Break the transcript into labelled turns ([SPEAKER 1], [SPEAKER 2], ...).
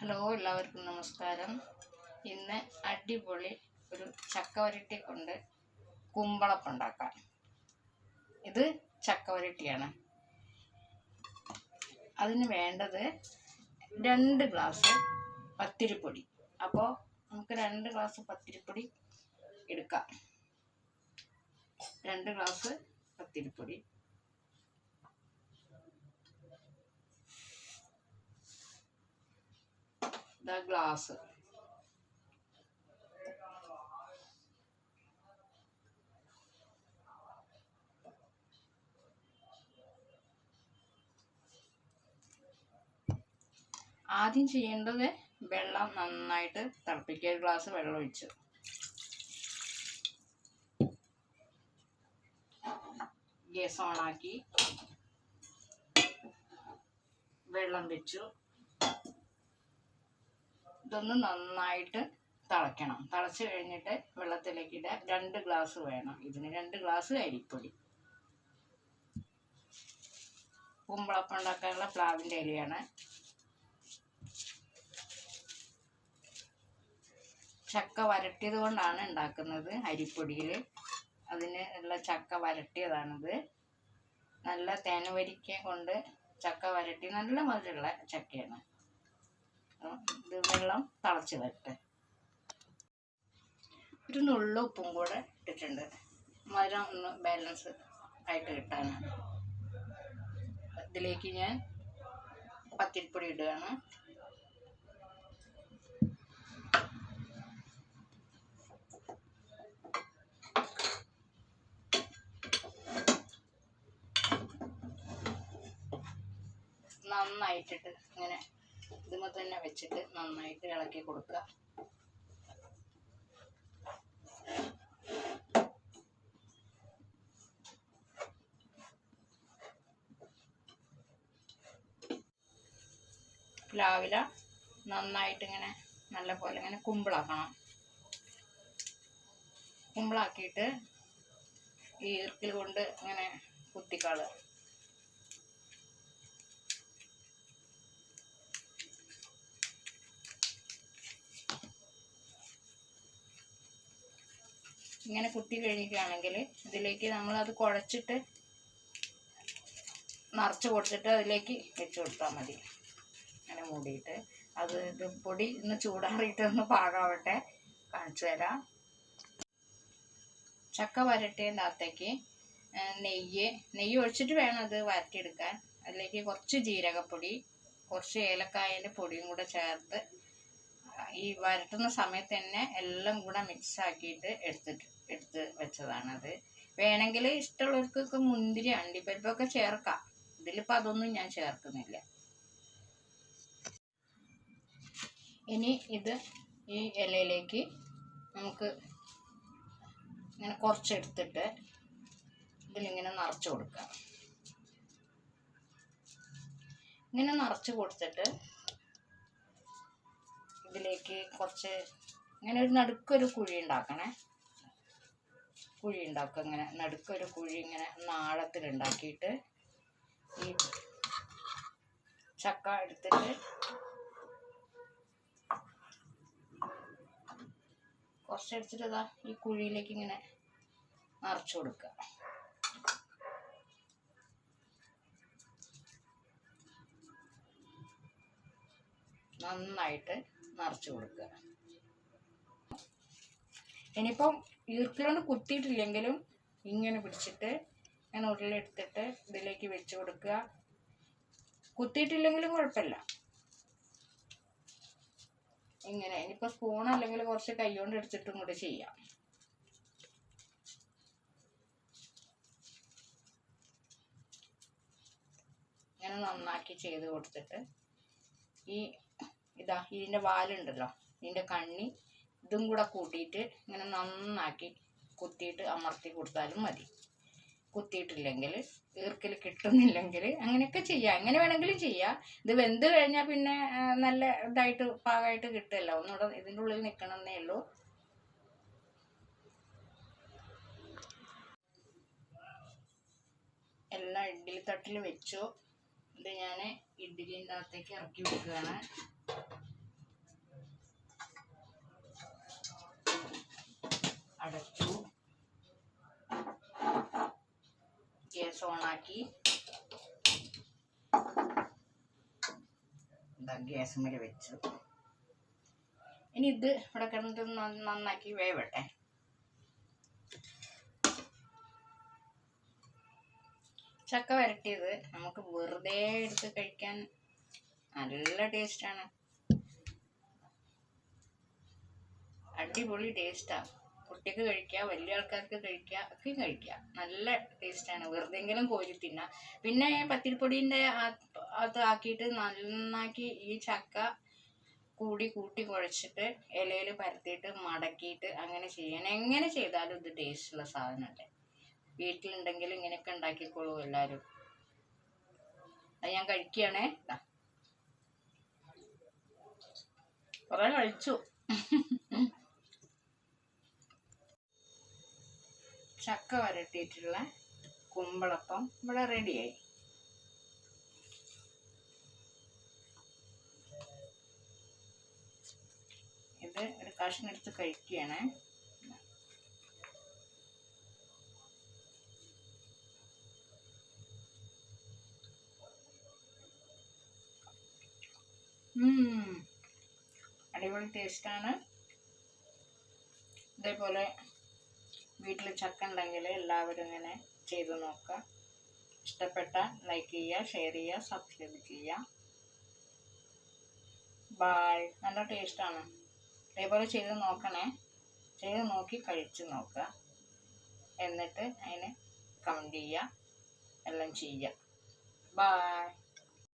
[SPEAKER 1] Hello, എല്ലാവർക്കും നമസ്കാരം. ഇന്ന് അടിപൊളി ഒരു ചക്ക വരട്ടി കൊണ്ട് കുമ്പളപ്പം ഉണ്ടാക്കാം. ഇത് ചക്ക വരട്ടിയാണ്. അതിന് വേണ്ടത് 2 ഗ്ലാസ് പത്തിരിപ്പൊടി. അപ്പോൾ നമുക്ക് 2 ഗ്ലാസ് പത്തിരിപ്പൊടി എടുക്കാം. 2 ഗ്ലാസ് പത്തിരിപ്പൊടി, ഗ്ലാസ്, ആദ്യം ചെയ്യേണ്ടത് വെള്ളം നന്നായിട്ട് തിളപ്പിക്കുക. 1 ഗ്ലാസ് വെള്ളം ഒഴിച്ചു, ഗ്യാസ് ഓണാക്കി വെള്ളം വെച്ചു. ഇതൊന്ന് നന്നായിട്ട് തിളയ്ക്കണം. തിളച്ച് കഴിഞ്ഞിട്ട് വെള്ളത്തിലേക്ക് ഇടുക. 2 ഗ്ലാസ് വേണം ഇതിന്. 2 ഗ്ലാസ് അരിപ്പൊടി. കുമ്പളപ്പം ഉണ്ടാക്കാനുള്ള പ്ലാവിൻ്റെ ഇലയാണ്. ചക്ക വരട്ടിയത് കൊണ്ടാണ് ഉണ്ടാക്കുന്നത് അരിപ്പൊടിയിൽ. അതിന് ഉള്ള ചക്ക വരട്ടിയതാണിത്. നല്ല തേനുവരിക്ക കൊണ്ട് ചക്ക വരട്ടി നല്ല മധുരമുള്ള ചക്കയാണ്. ഇത് വെള്ളം തിളച്ച് വരട്ടെ. ഒരു നുള്ളു ഉപ്പും കൂടെ ഇട്ടിട്ടുണ്ട്, മധുരം ഒന്ന് ബാലൻസ് ആയിട്ട് കിട്ടാനാണ്. ഇതിലേക്ക് ഞാൻ പത്തിരിപ്പൊടി ഇടുകയാണ്. നന്നായിട്ടിട്ട് ഇങ്ങനെ ഇതുമ്മ തന്നെ വെച്ചിട്ട് നന്നായിട്ട് ഇളക്കി കൊടുക്കുക. പ്ലാവില നന്നായിട്ട് ഇങ്ങനെ നല്ല പോലെ ഇങ്ങനെ കുമ്പിളാക്കണം. കുമ്പിളാക്കിയിട്ട് ഈ ഈർക്കിൽ കൊണ്ട് ഇങ്ങനെ കുത്തിക്കാളുക. ഇങ്ങനെ കുത്തി കഴിഞ്ഞിട്ടാണെങ്കിൽ ഇതിലേക്ക് നമ്മളത് കുഴച്ചിട്ട് നിറച്ച് കൊടുത്തിട്ട് അതിലേക്ക് വെച്ച് കൊടുത്താൽ മതി. അങ്ങനെ മൂടിയിട്ട് ഇത് പൊടി ഒന്ന് ചൂടാറിയിട്ട് ഒന്ന് പാകാവട്ടെ, കാണിച്ചു തരാം. ചക്ക വരട്ടേൻ്റെ അകത്തേക്ക് നെയ്യ് ഒഴിച്ചിട്ട് വേണം അത് വരട്ടിയെടുക്കാൻ. അതിലേക്ക് കുറച്ച് ജീരകപ്പൊടി, കുറച്ച് ഏലക്കായൻ്റെ പൊടിയും കൂടെ ചേർത്ത് ഈ വരട്ടുന്ന സമയത്ത് തന്നെ എല്ലാം കൂടെ മിക്സ് ആക്കിയിട്ട് എടുത്ത് വെച്ചതാണത്. വേണമെങ്കിൽ ഇഷ്ടമുള്ളവർക്കൊക്കെ മുന്തിരി അണ്ടിപ്പരിപ്പൊക്കെ ചേർക്കാം. ഇതിലിപ്പോൾ അതൊന്നും ഞാൻ ചേർക്കുന്നില്ല. ഇനി ഈ ഇലയിലേക്ക് നമുക്ക് ഇങ്ങനെ കുറച്ചെടുത്തിട്ട് ഇതിലിങ്ങനെ നിറച്ച് കൊടുക്കാം. ഇങ്ങനെ നിറച്ച് കൊടുത്തിട്ട് ഇതിലേക്ക് കുറച്ച് ഇങ്ങനെ ഒരു നടുക്കൊരു കുഴി ഉണ്ടാക്കണേ. കുഴി ഉണ്ടാക്കുക. ഇങ്ങനെ നടുക്കൊരു കുഴി ഇങ്ങനെ ആഴത്തിലുണ്ടാക്കിയിട്ട് ഈ ചക്ക എടുത്തിട്ട് കുറച്ചെടുത്തിട്ട് ഇതാ ഈ കുഴിയിലേക്ക് ഇങ്ങനെ നിറച്ചു കൊടുക്കുക. നന്നായിട്ട് നിറച്ച് കൊടുക്കുക. ഇനിയിപ്പം ഈർക്കിലോണ്ട് കുത്തിയിട്ടില്ലെങ്കിലും ഇങ്ങനെ പിടിച്ചിട്ട് ഇങ്ങനെ ഉരുളെടുത്തിട്ട് ഇതിലേക്ക് വെച്ച് കൊടുക്കുക. കുത്തിയിട്ടില്ലെങ്കിലും കുഴപ്പമില്ല. ഇങ്ങനെ ഇനിയിപ്പോൾ സ്പൂൺ അല്ലെങ്കിൽ കുറച്ച് കൈ കൊണ്ട് എടുത്തിട്ടും കൂടെ ചെയ്യാം. ഇങ്ങനെ നന്നാക്കി ചെയ്ത് കൊടുത്തിട്ട് ഇതിൻ്റെ വാലുണ്ടല്ലോ, ഇതിൻ്റെ കണ്ണി ഇതും കൂടെ കൂട്ടിയിട്ട് ഇങ്ങനെ നന്നാക്കി കുത്തിയിട്ട് അമർത്തി കൊടുത്താലും മതി. കുത്തിയിട്ടില്ലെങ്കിൽ ഈർക്കിൽ കിട്ടുന്നില്ലെങ്കിൽ അങ്ങനെയൊക്കെ ചെയ്യാം. എങ്ങനെ വേണമെങ്കിലും ചെയ്യാം. ഇത് വെന്ത് കഴിഞ്ഞാൽ പിന്നെ നല്ല ഇതായിട്ട് പാകമായിട്ട് കിട്ടുമല്ലോ. ഒന്നുകൂടെ ഇതിൻ്റെ ഉള്ളിൽ നിൽക്കണമെന്നേ ഉള്ളൂ. എല്ലാം ഇഡ്ഡലി തട്ടിൽ വെച്ചു. ഇത് ഞാൻ ഇഡ്ഡലിൻ്റെ അകത്തേക്ക് ഇറക്കി വെക്കുകയാണ്. ഗ്യാസ് ഓണാക്കി ഗ്യാസ് മേലെ വെച്ചു. ഇനി ഇത് ഇവിടെ കിടന്നിട്ട് നന്നാക്കി വേവട്ടെ. ചക്ക വരട്ടിയത് നമുക്ക് വെറുതെ എടുത്ത് കഴിക്കാൻ നല്ല ടേസ്റ്റാണ്. അടിപൊളി ടേസ്റ്റാണ്. കുട്ടിക്ക് കഴിക്കുക, വലിയ ആൾക്കാർക്ക് കഴിക്കുക, ഒക്കെ കഴിക്കുക. നല്ല ടേസ്റ്റാണ്. വെറുതെങ്കിലും കോരി തിന്നാം. പിന്നെ പത്തിരിപ്പൊടീൻ്റെ അത് ആക്കിയിട്ട് നന്നാക്കി ഈ ചക്ക കൂട്ടി കുഴച്ചിട്ട് ഇലയിൽ പരത്തിയിട്ട് മടക്കിയിട്ട് അങ്ങനെ ചെയ്യണം. എങ്ങനെ ചെയ്താലും ഇത് ടേസ്റ്റുള്ള സാധനമല്ലേ. വീട്ടിലുണ്ടെങ്കിൽ ഇങ്ങനെയൊക്കെ ഉണ്ടാക്കിക്കോളൂ എല്ലാവരും. അത് ഞാൻ കഴിക്കുകയാണേ. കുറെ കഴിച്ചു. ചക്ക വരട്ടിയിട്ടുള്ള കുമ്പളപ്പം ഇവിടെ റെഡിയായി. ഇത് ഒരു കഷ്ണം എടുത്ത് കഴിക്കുകയാണ്. അടിപൊളി ടേസ്റ്റാണ്. ഇതേപോലെ വീട്ടിൽ ചക്ക ഉണ്ടെങ്കിൽ എല്ലാവരും ഇങ്ങനെ ചെയ്ത് നോക്കുക. ഇഷ്ടപ്പെട്ടാൽ ലൈക്ക് ചെയ്യുക, ഷെയർ ചെയ്യുക, സബ്സ്ക്രൈബ് ചെയ്യുക. ബായ്. നല്ല ടേസ്റ്റാണ്. ഇതേപോലെ ചെയ്ത് നോക്കണേ. ചെയ്ത് നോക്കി കഴിച്ച് നോക്കുക. എന്നിട്ട് അതിന് കമൻറ്റ് ചെയ്യുക, എല്ലാം ചെയ്യുക. ബായ്.